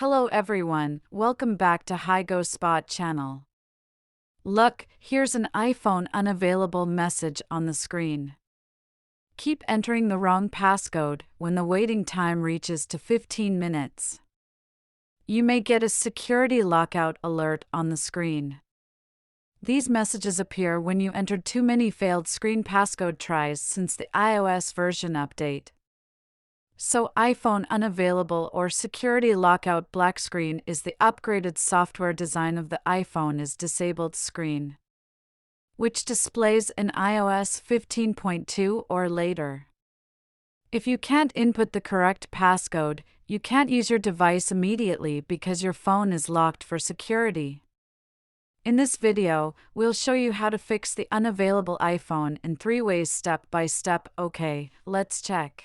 Hello everyone, welcome back to Go Spot channel. Look, here's an iPhone unavailable message on the screen. Keep entering the wrong passcode when the waiting time reaches to 15 minutes. You may get a security lockout alert on the screen. These messages appear when you entered too many failed screen passcode tries since the iOS version update. So iPhone Unavailable or Security Lockout black screen is the upgraded software design of the iPhone is disabled screen, which displays in iOS 15.2 or later. If you can't input the correct passcode, you can't use your device immediately because your phone is locked for security. In this video, we'll show you how to fix the unavailable iPhone in 3 ways step by step. Okay, let's check.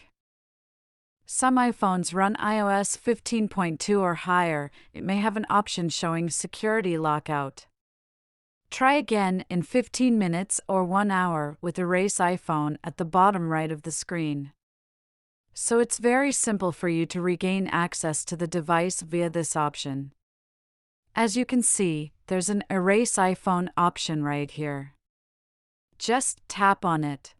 Some iPhones run iOS 15.2 or higher. It may have an option showing security lockout. Try again in 15 minutes or 1 hour with Erase iPhone at the bottom right of the screen. So it's very simple for you to regain access to the device via this option. As you can see, there's an Erase iPhone option right here. Just tap on it.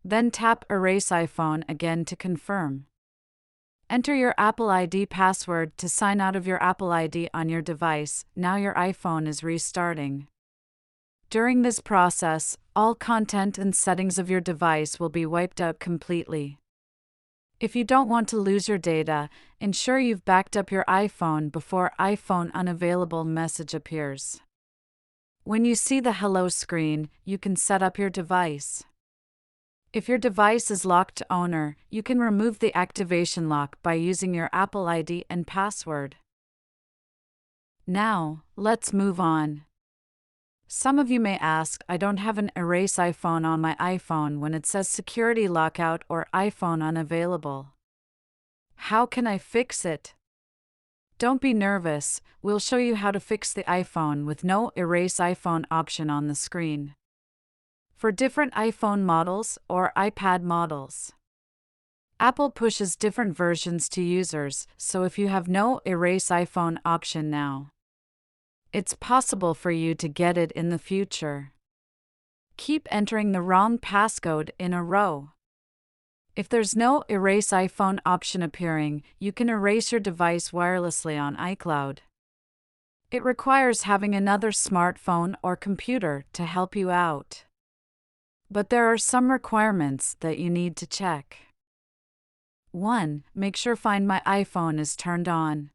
Then tap Erase iPhone again to confirm. Enter your Apple ID password to sign out of your Apple ID on your device. Now your iPhone is restarting. During this process, all content and settings of your device will be wiped out completely. If you don't want to lose your data, ensure you've backed up your iPhone before iPhone Unavailable message appears. When you see the Hello screen, you can set up your device. If your device is locked to owner, you can remove the activation lock by using your Apple ID and password. Now, let's move on. Some of you may ask, I don't have an Erase iPhone on my iPhone when it says Security Lockout or iPhone Unavailable. How can I fix it? Don't be nervous, we'll show you how to fix the iPhone with no Erase iPhone option on the screen. For different iPhone models or iPad models, Apple pushes different versions to users, so if you have no Erase iPhone option now, it's possible for you to get it in the future. Keep entering the wrong passcode in a row. If there's no Erase iPhone option appearing, you can erase your device wirelessly on iCloud. It requires having another smartphone or computer to help you out. But there are some requirements that you need to check. 1. Make sure Find My iPhone is turned on.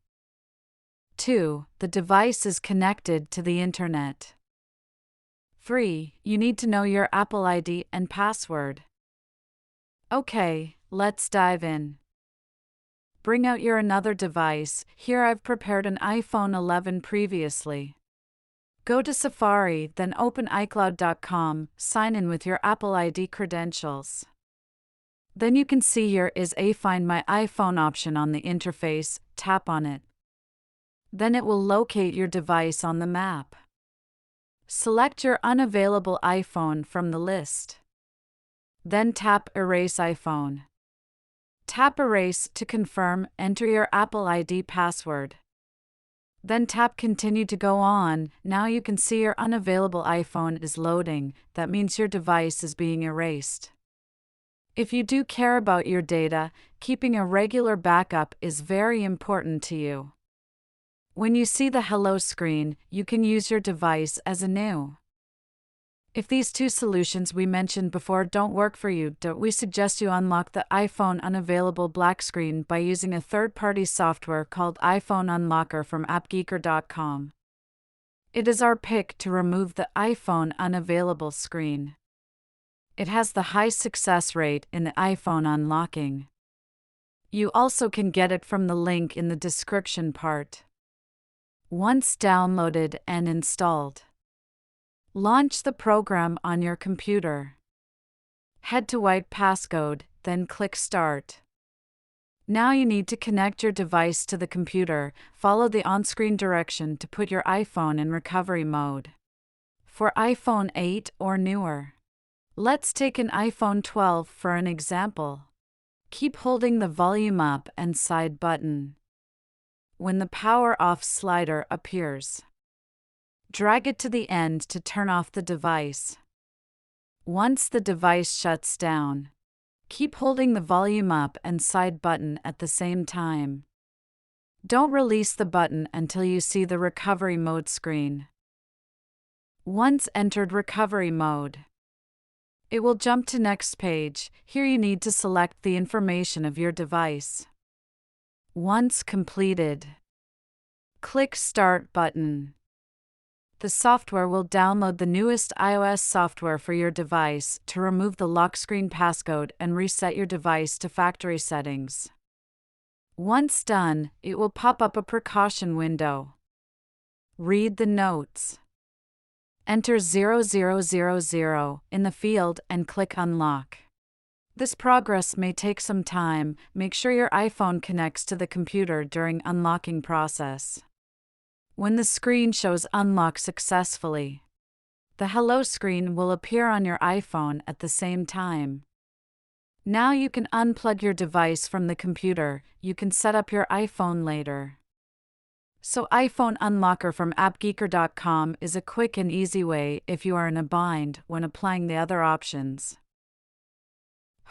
2. The device is connected to the internet. 3. You need to know your Apple ID and password. Okay, let's dive in. Bring out your another device. Here I've prepared an iPhone 11 previously. Go to Safari, then open iCloud.com, sign in with your Apple ID credentials. Then you can see here is a Find My iPhone option on the interface, tap on it. Then it will locate your device on the map. Select your unavailable iPhone from the list. Then tap Erase iPhone. Tap Erase to confirm, enter your Apple ID password. Then tap Continue to go on. Now you can see your unavailable iPhone is loading. That means your device is being erased. If you do care about your data, keeping a regular backup is very important to you. When you see the Hello screen, you can use your device as a new. If these 2 solutions we mentioned before don't work for you, we suggest you unlock the iPhone Unavailable black screen by using a third-party software called iPhone Unlocker from appgeeker.com. It is our pick to remove the iPhone Unavailable screen. It has the high success rate in the iPhone unlocking. You also can get it from the link in the description part. Once downloaded and installed, launch the program on your computer. Head to White Passcode, then click Start. Now you need to connect your device to the computer. Follow the on-screen direction to put your iPhone in recovery mode. For iPhone 8 or newer, let's take an iPhone 12 for an example. Keep holding the volume up and side button. when the power off slider appears. Drag it to the end to turn off the device. Once the device shuts down, keep holding the volume up and side button at the same time. Don't release the button until you see the recovery mode screen. Once entered recovery mode, it will jump to next page. Here you need to select the information of your device. Once completed, click Start button. The software will download the newest iOS software for your device to remove the lock screen passcode and reset your device to factory settings. Once done, it will pop up a precaution window. Read the notes. Enter 0000 in the field and click Unlock. This progress may take some time. Make sure your iPhone connects to the computer during unlocking process. When the screen shows Unlock successfully, the Hello screen will appear on your iPhone at the same time. Now you can unplug your device from the computer. You can set up your iPhone later. So iPhone Unlocker from appgeeker.com is a quick and easy way if you are in a bind when applying the other options.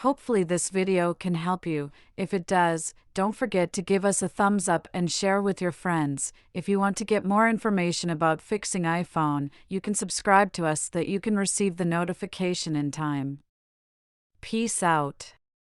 Hopefully this video can help you. If it does, don't forget to give us a thumbs up and share with your friends. If you want to get more information about fixing iPhone, you can subscribe to us so that you can receive the notification in time. Peace out.